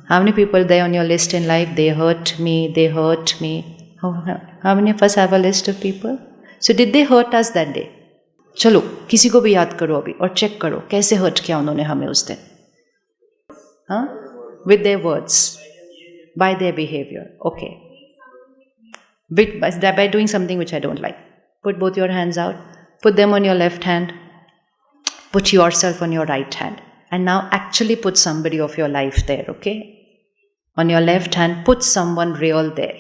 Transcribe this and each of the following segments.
How many people there on your list in life, they hurt me. How many of us have a list of people? So did they hurt us that day? चलो किसी को भी याद करो अभी और check करो कैसे हर्ट किया उन्होंने हमें उस दिन. हाँ? With their words, by their behavior. Okay. By doing something which I don't like. Put both your hands out. Put them on your left hand. Put yourself on your right hand. And now actually put somebody of your life there, okay? On your left hand, put someone real there.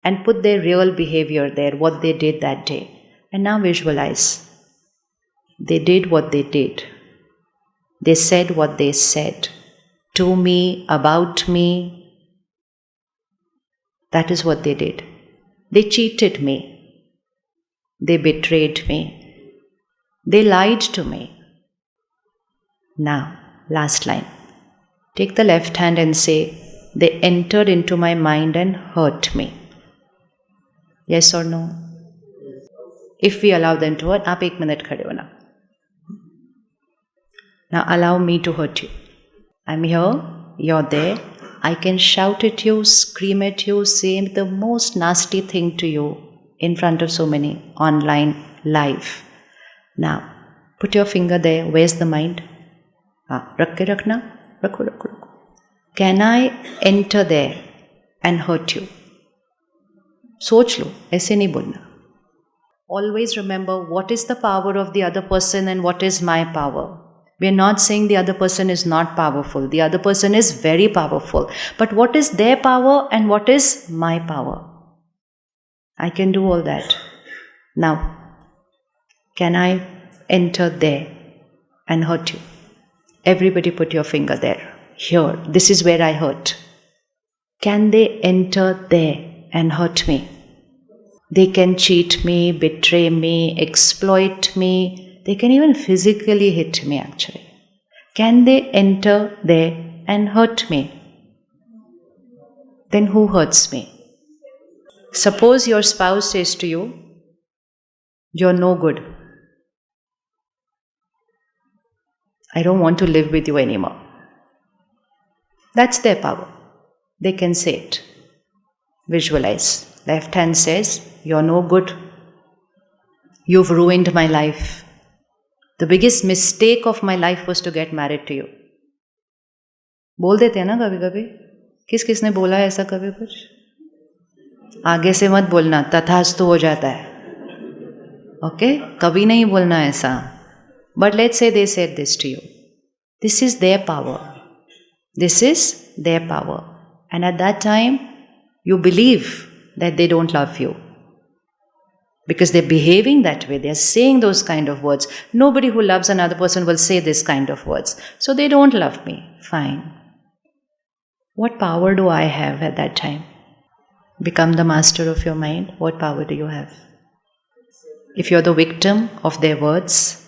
And put their real behavior there, what they did that day. And now visualize. They did what they did. They said what they said. To me, about me. That is what they did. They cheated me. They betrayed me. They lied to me. Now, last line. Take the left hand and say, they entered into my mind and hurt me. Yes or no? If we allow them to hurt, आप 1 minute खड़े हो ना. Now allow me to hurt you. I'm here, you're there. I can shout at you, scream at you, say the most nasty thing to you in front of so many, online, live. Now, put your finger there. Where's the mind? रख के रखना. रखो. Can I enter there and hurt you? सोच लो, ऐसे नहीं बोलना. Always remember what is the power of the other person and what is my power. We are not saying the other person is not powerful. The other person is very powerful. But what is their power and what is my power? I can do all that. Now, can I enter there and hurt you? Everybody put your finger there. Here, this is where I hurt. Can they enter there and hurt me? They can cheat me, betray me, exploit me. They can even physically hit me actually. Can they enter there and hurt me? Then who hurts me? Suppose your spouse says to you, you're no good. I don't want to live with you anymore. That's their power. They can say it. Visualize. Left hand says, you're no good. You've ruined my life. The biggest mistake of my life was to get married to you. बोल देते हैं ना कभी कभी. किसने बोला है ऐसा कभी कुछ? आगे से मत बोलना, तथास्तु हो जाता है. Okay? कभी नहीं बोलना ऐसा. But let's say they said this to you. This is their power. This is their power. And at that time, you believe that they don't love you. Because they're behaving that way, they're saying those kind of words. Nobody who loves another person will say this kind of words. So they don't love me. Fine. What power do I have at that time? Become the master of your mind. What power do you have? If you're the victim of their words,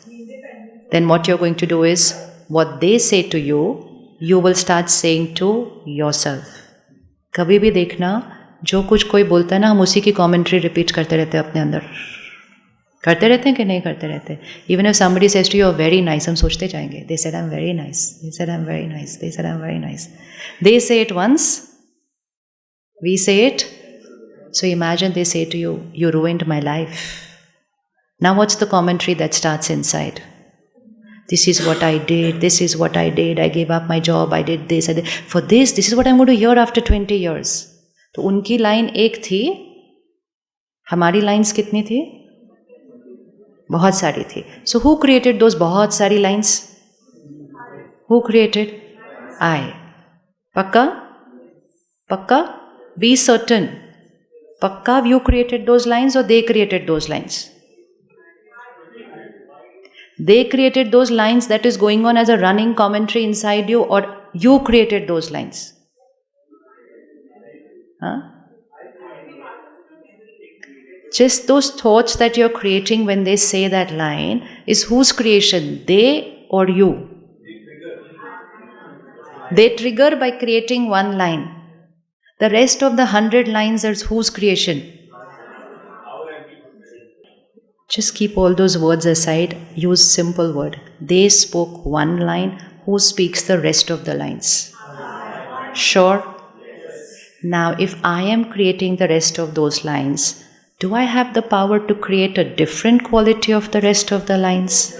then what you're going to do is, what they say to you, you will start saying to yourself. कभी भी देखना, जो कुछ कोई बोलता है ना, हम उसी की कमेंट्री रिपीट करते रहते हैं अपने अंदर. करते रहते हैं कि नहीं करते रहते? Even if somebody says to you, you're very nice, हम सोचते जाएंगे. They said I'm very nice. They said I'm very nice. They said I'm very nice. They say it once. We say it. So imagine they say to you, you ruined my life. Now what's the commentary that starts inside? This is what I did. This is what I did. I gave up my job. I did this. For this is what I'm going to hear after 20 years. तो उनकी line एक थी, हमारी lines कितनी थी? बहुत सारी थी. So who created those बहुत सारी लाइन्स? Who created? I. पक्का? Be certain. पक्का you created those lines or they created those lines? They created those lines that is going on as a running commentary inside you, or you created those lines? Huh? Just those thoughts that you're creating when they say that line is whose creation? They or you? They trigger by creating one line. The rest of the 100 lines is whose creation? Just keep all those words aside. Use simple word. They spoke one line. Who speaks the rest of the lines? Sure? Now, if I am creating the rest of those lines, do I have the power to create a different quality of the rest of the lines?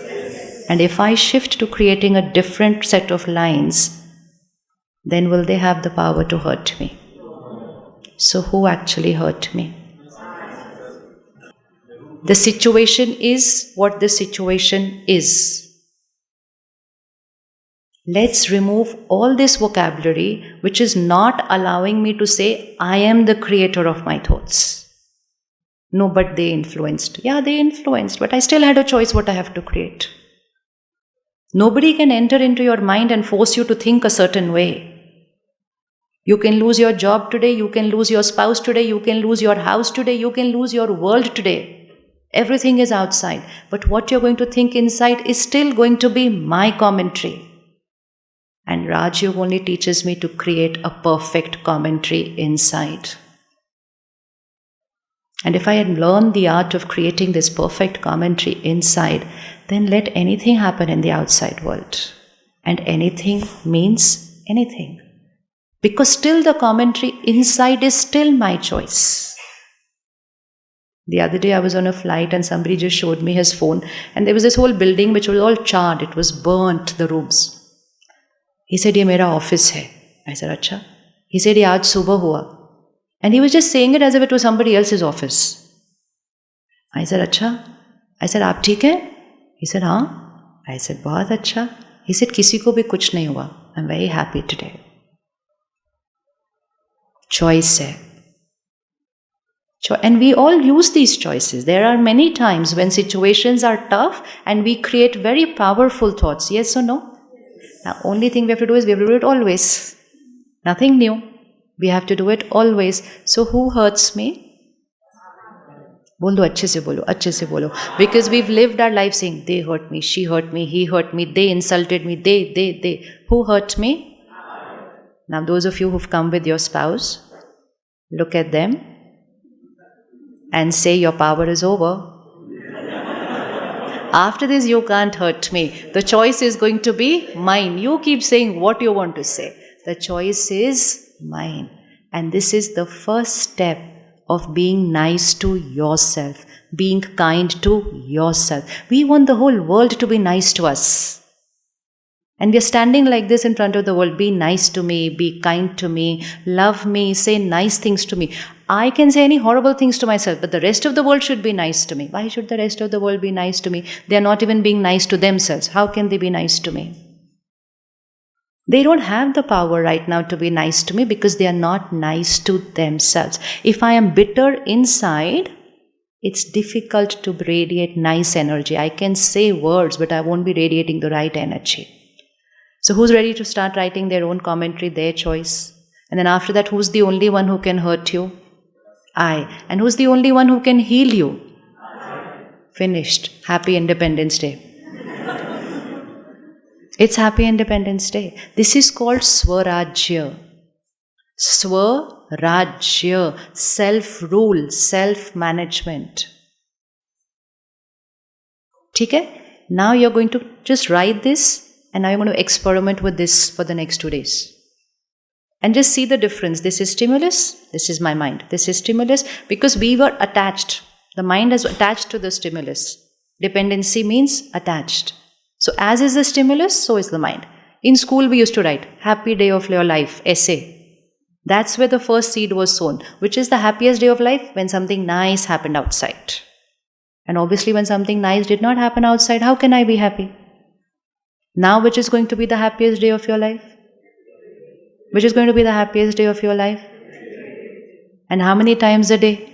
And if I shift to creating a different set of lines, then will they have the power to hurt me? So who actually hurt me? The situation is what the situation is. Let's remove all this vocabulary which is not allowing me to say, I am the creator of my thoughts. No, but they influenced. Yeah, they influenced, but I still had a choice what I have to create. Nobody can enter into your mind and force you to think a certain way. You can lose your job today, you can lose your spouse today, you can lose your house today, you can lose your world today. Everything is outside. But what you're going to think inside is still going to be my commentary. And Raj Yoga only teaches me to create a perfect commentary inside. And if I had learned the art of creating this perfect commentary inside, then let anything happen in the outside world. And anything means anything. Because still the commentary inside is still my choice. The other day I was on a flight and somebody just showed me his phone, and there was this whole building which was all charred. It was burnt, the rooms. He said, "Ye mera office hai." I said, "Acha." He said, "Ye aaj subah hua." And he was just saying it as if it was somebody else's office. I said, "Acha." I said, "Aap theek hai?" He said, "Haan." I said, "Bahut acha." He said, "Kisi ko bhi kuch nahi hua. I'm very happy today." Choice hai. And we all use these choices. There are many times when situations are tough and we create very powerful thoughts. Yes or no? Now, only thing we have to do is we have to do it always. Nothing new. We have to do it always. So who hurts me? बोल दो, अच्छे से बोलो. Because we've lived our life saying, they hurt me, she hurt me, he hurt me, they insulted me, they. Who hurt me? Now those of you who've come with your spouse, look at them and say, your power is over. After this, you can't hurt me. The choice is going to be mine. You keep saying what you want to say. The choice is mine. And this is the first step of being nice to yourself, being kind to yourself. We want the whole world to be nice to us. And we are standing like this in front of the world. Be nice to me, be kind to me, love me, say nice things to me. I can say any horrible things to myself, but the rest of the world should be nice to me. Why should the rest of the world be nice to me? They are not even being nice to themselves. How can they be nice to me? They don't have the power right now to be nice to me because they are not nice to themselves. If I am bitter inside, it's difficult to radiate nice energy. I can say words, but I won't be radiating the right energy. So who's ready to start writing their own commentary, their choice? And then after that, who's the only one who can hurt you? I. And who's the only one who can heal you? Finished. Happy Independence Day. It's Happy Independence Day. This is called Swarajya. Swarajya. Self-rule, self-management. Okay? Now you're going to just write this, and now you're going to experiment with this for the next 2 days. And just see the difference. This is stimulus, this is my mind. This is stimulus because we were attached. The mind is attached to the stimulus. Dependency means attached. So as is the stimulus, so is the mind. In school we used to write, happy day of your life, essay. That's where the first seed was sown. Which is the happiest day of life? When something nice happened outside. And obviously when something nice did not happen outside, how can I be happy? Now which is going to be the happiest day of your life? Which is going to be the happiest day of your life? And how many times a day?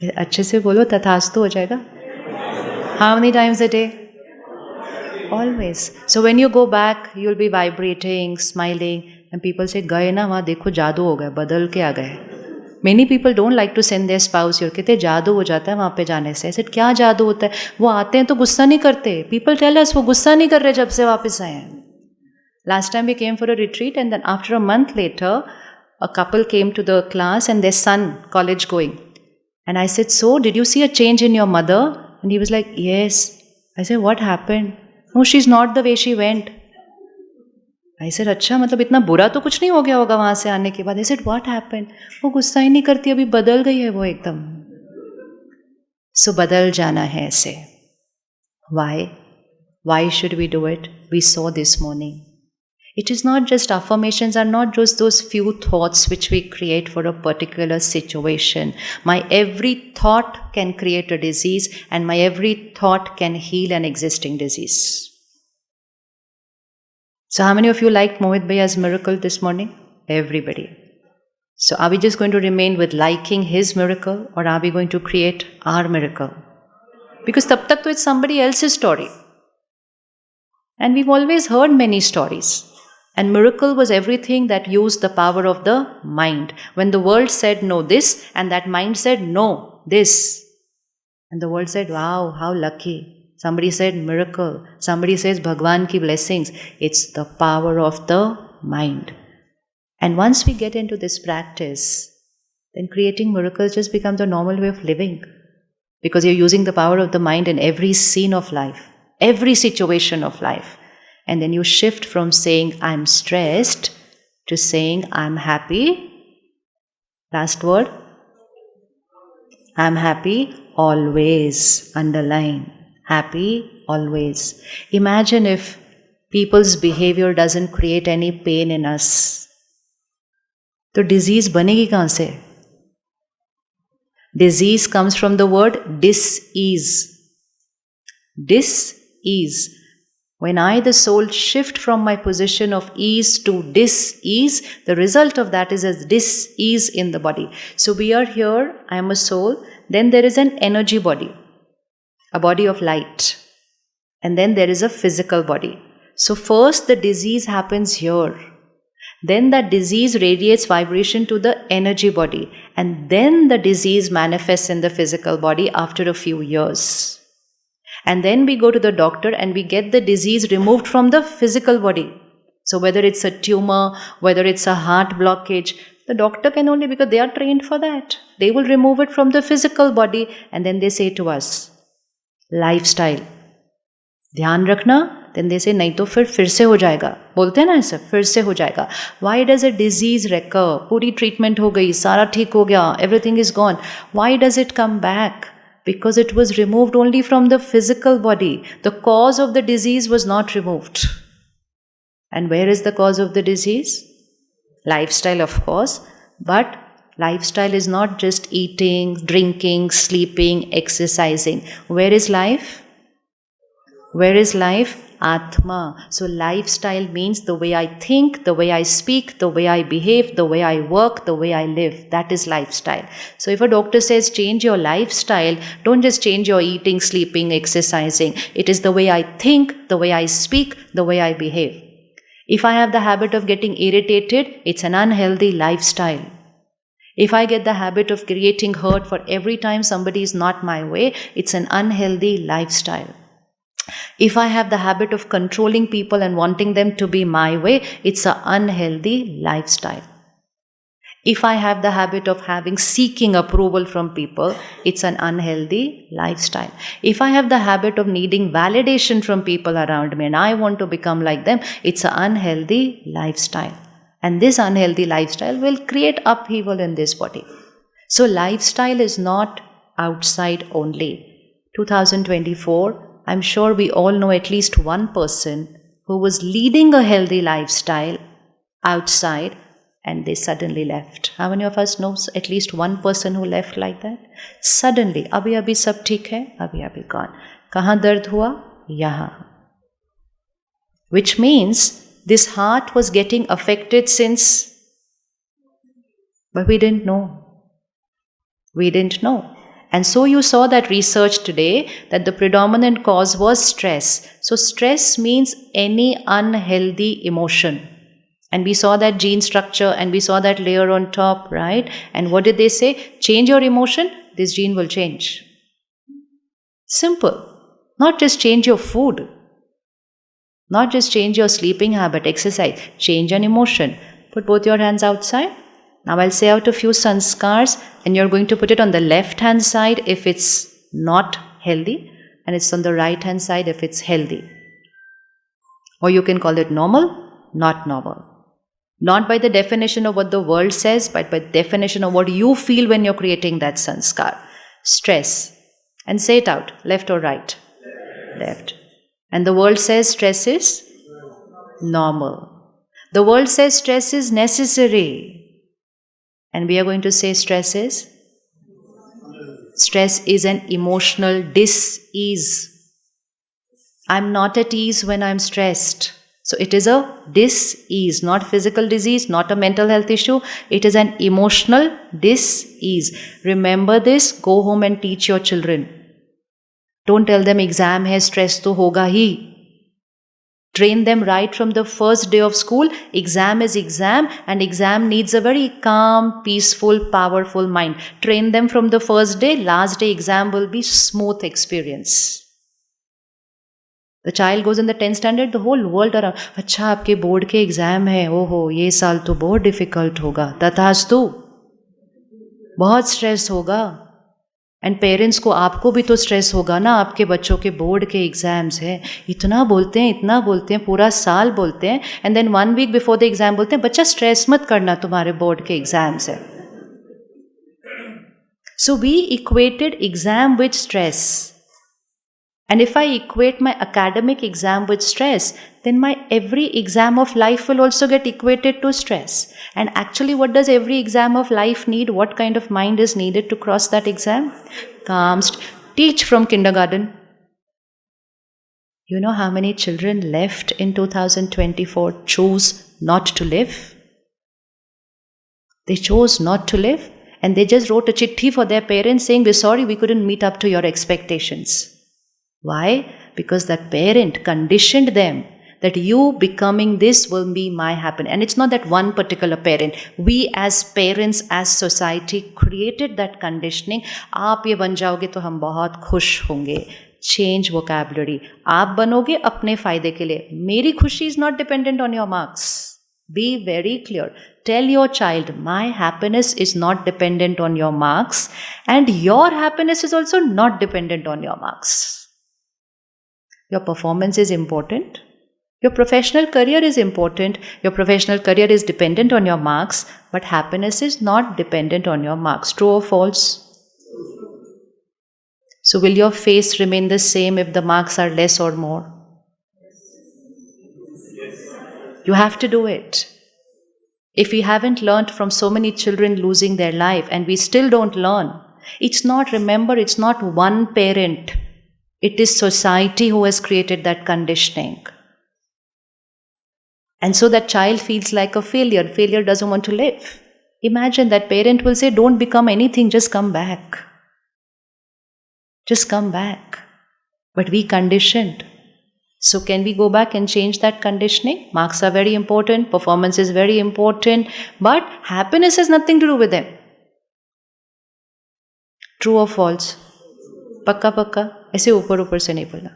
अच्छे से बोलो, तथास्तु हो जाएगा. How many times a day? Always. So when you go back, you'll be vibrating, smiling, and people say, गए ना वहाँ देखो जादू हो गया, बदल के आ गए. Many people don't like to send their spouse here. कहते जादू हो जाता है वहाँ पे जाने से. I said, क्या जादू होता है? वो आते हैं तो गुस्सा नहीं करते. People tell us वो गुस्सा नहीं कर रहे जब से वापस आए हैं. Last time we came for a retreat, and then after a month later, a couple came to the class and their son, college going. And I said, so did you see a change in your mother? And he was like, yes. I said, what happened? No, she's not the way she went. I said, अच्छा मतलब इतना बुरा तो कुछ नहीं हो गया होगा वहाँ से आने के बाद. I said, what happened? वो गुस्सा ही नहीं करती, अभी बदल गई है वो एकदम. So बदल जाना है ऐसे. Why? Why should we do it? We saw this morning. It is not just affirmations, are not just those few thoughts which we create for a particular situation. My every thought can create a disease, and my every thought can heal an existing disease. So how many of you liked Mohit Bhaiya's miracle this morning? Everybody. So are we just going to remain with liking his miracle, or are we going to create our miracle? Because tab tak to it's somebody else's story. And we've always heard many stories. And miracle was everything that used the power of the mind. When the world said no this, and that mind said no this. And the world said, wow, how lucky. Somebody said miracle. Somebody says Bhagwan ki blessings. It's the power of the mind. And once we get into this practice, then creating miracles just becomes a normal way of living. Because you're using the power of the mind in every scene of life, every situation of life. And then you shift from saying, I'm stressed, to saying, I'm happy. Last word. I'm happy always. Underline. Happy always. Imagine if people's behavior doesn't create any pain in us. तो disease बनेगी कहाँ से? Disease comes from the word dis-ease. Dis-ease. When I, the soul, shift from my position of ease to dis-ease, the result of that is a dis-ease in the body. So we are here, I am a soul, then there is an energy body, a body of light, and then there is a physical body. So first the disease happens here. Then that disease radiates vibration to the energy body, and then the disease manifests in the physical body after a few years. And then we go to the doctor and we get the disease removed from the physical body. So whether it's a tumor, whether it's a heart blockage, the doctor can only, because they are trained for that. They will remove it from the physical body, and then they say to us, lifestyle. ध्यान रखना. Then they say, नहीं तो फिर से हो जाएगा. बोलते हैं ना ऐसा, फिर से हो जाएगा. Why does a disease recur? पूरी treatment हो गई, सारा ठीक हो गया, everything is gone. Why does it come back? Because it was removed only from the physical body. The cause of the disease was not removed. And where is the cause of the disease? Lifestyle, of course. But lifestyle is not just eating, drinking, sleeping, exercising. Where is life? Where is life? Atma. So lifestyle means the way I think, the way I speak, the way I behave, the way I work, the way I live. That is lifestyle. So if a doctor says change your lifestyle, don't just change your eating, sleeping, exercising. It is the way I think, the way I speak, the way I behave. If I have the habit of getting irritated, it's an unhealthy lifestyle. If I get the habit of creating hurt for every time somebody is not my way, it's an unhealthy lifestyle. If I have the habit of controlling people and wanting them to be my way, it's an unhealthy lifestyle. If I have the habit of seeking approval from people, it's an unhealthy lifestyle. If I have the habit of needing validation from people around me and I want to become like them, it's an unhealthy lifestyle. And this unhealthy lifestyle will create upheaval in this body. So lifestyle is not outside only. 2024, I'm sure we all know at least one person who was leading a healthy lifestyle outside and they suddenly left. How many of us know at least one person who left like that? Suddenly, abhi sab theek hai, abhi gone. Kahan dard hua? Yahan. Which means this heart was getting affected since, but we didn't know. We didn't know. And so you saw that research today that the predominant cause was stress. So stress means any unhealthy emotion. And we saw that gene structure and we saw that layer on top, right? And what did they say? Change your emotion, this gene will change. Simple. Not just change your food. Not just change your sleeping habit, exercise. Change an emotion. Put both your hands outside. Now I'll say out a few sanskars and you're going to put it on the left hand side if it's not healthy and it's on the right hand side if it's healthy. Or you can call it normal not normal. Not by the definition of what the world says, but by the definition of what you feel when you're creating that sanskar. Stress. And say it out, left or right? Left. And the world says stress is normal. The world says stress is necessary. And we are going to say stress is? Stress is an emotional dis-ease. I'm not at ease when I'm stressed. So it is a dis-ease, not physical disease, not a mental health issue. It is an emotional dis-ease. Remember this, go home and teach your children. Don't tell them exam hai, stress to hoga hi. Train them right from the first day of school. Exam is exam, and exam needs a very calm, peaceful, powerful mind. Train them from the first day. Last day exam will be smooth experience. The child goes in the 10th standard, the whole world around, अच्छा आपके board के exam है, ओहो ये साल तो बहुत difficult होगा, तथास्तु बहुत स्ट्रेस होगा. एंड पेरेंट्स को आपको भी तो स्ट्रेस होगा ना, आपके बच्चों के बोर्ड के एग्जाम्स हैं, इतना बोलते हैं, पूरा साल बोलते हैं, and then 1 week before the exam बोलते हैं बच्चा स्ट्रेस मत करना, तुम्हारे बोर्ड के एग्जाम्स हैं. So we equated exam with stress. And if I equate my academic exam with stress, then my every exam of life will also get equated to stress. And actually, what does every exam of life need? What kind of mind is needed to cross that exam? Calm. Teach from kindergarten. You know how many children left in 2024 chose not to live? They chose not to live, and they just wrote a chitti for their parents saying, we're sorry, we couldn't meet up to your expectations. Why? Because that parent conditioned them that you becoming this will be my happiness. And it's not that one particular parent. We as parents, as society created that conditioning. आप ये बन जाओगे तो हम बहुत खुश होंगे. Change vocabulary. आप बनोगे अपने फायदे के लिए. मेरी खुशी is not dependent on your marks. Be very clear. Tell your child, my happiness is not dependent on your marks, and your happiness is also not dependent on your marks. Your performance is important. Your professional career is important. Your professional career is dependent on your marks, but happiness is not dependent on your marks. True or false? So will your face remain the same if the marks are less or more? You have to do it. If we haven't learned from so many children losing their life, and we still don't learn, it's not one parent. It is society who has created that conditioning. And so that child feels like a failure. Failure doesn't want to live. Imagine that parent will say, don't become anything, just come back. Just come back. But we conditioned. So can we go back and change that conditioning? Marks are very important. Performance is very important. But happiness has nothing to do with them. True or false? पक्का पक्का, ऐसे ऊपर ऊपर से नहीं बोलना.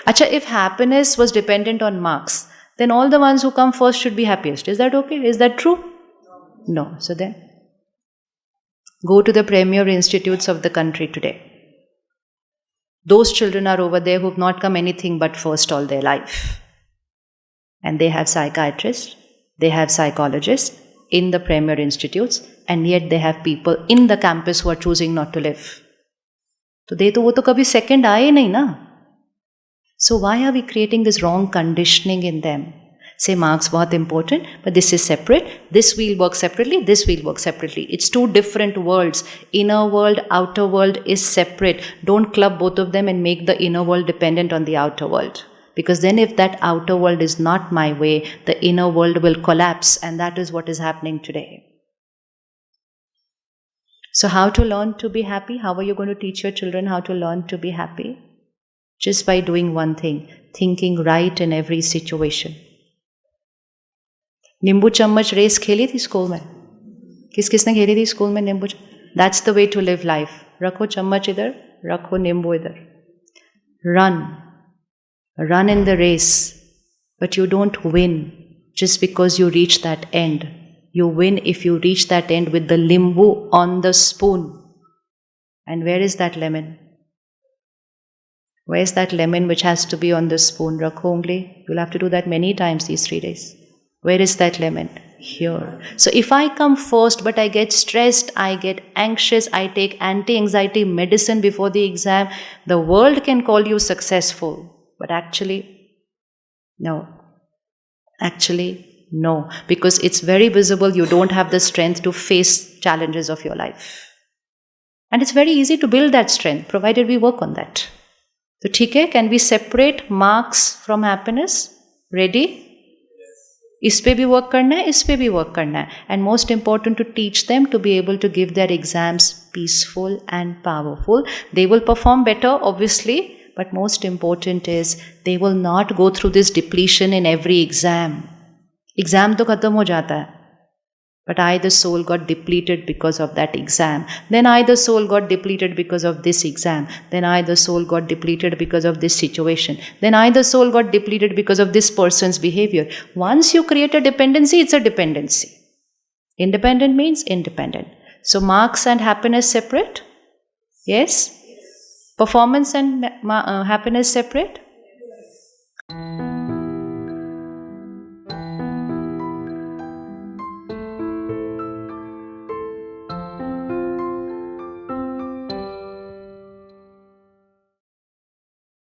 अच्छा, if happiness was dependent on marks, then all the ones who come first should be happiest. Is that okay? Is that true? No. So then, go to the premier institutes of the country today. Those children are over there who've not come anything but first all their life. And they have psychiatrists, they have psychologists in the premier institutes, and yet they have people in the campus who are choosing not to live. So वो तो कभी second आए नहीं ना. So why are we creating this wrong conditioning in them? Say marks बहुत important, but this is separate. This will work separately, this will work separately. It's two different worlds. Inner world, outer world is separate. Don't club both of them and make the inner world dependent on the outer world. Because then if that outer world is not my way, the inner world will collapse, and that is what is happening today. So how to learn to be happy? How are you going to teach your children how to learn to be happy? Just by doing one thing, thinking right in every situation. नींबू चम्मच race खेली थी school में? किसने खेली थी school में नींबू? That's the way to live life. रखो चम्मच इधर, रखो नींबू इधर. Run in the race, but you don't win just because you reach that end. You win if you reach that end with the limbu on the spoon. And where is that lemon? Where's that lemon which has to be on the spoon? Rakho ungli. You'll have to do that many times these 3 days. Where is that lemon? Here. So if I come first but I get stressed, I get anxious, I take anti-anxiety medicine before the exam, the world can call you successful. But actually, no. Actually, no. Because it's very visible you don't have the strength to face challenges of your life. And it's very easy to build that strength, provided we work on that. So, ठीक है, can we separate marks from happiness? Ready? इस पे भी work करना है, इस पे भी work करना है. And most important, to teach them to be able to give their exams peaceful and powerful. They will perform better, obviously, but most important is they will not go through this depletion in every exam. Exam तो खत्म हो जाता है. But I, the soul, got depleted because of that exam. Then I, the soul, got depleted because of this exam. Then I, the soul, got depleted because of this situation. Then I, the soul, got depleted because of this person's behavior. Once you create a dependency, it's a dependency. Independent means independent. So marks and happiness separate? Yes? Performance and happiness separate?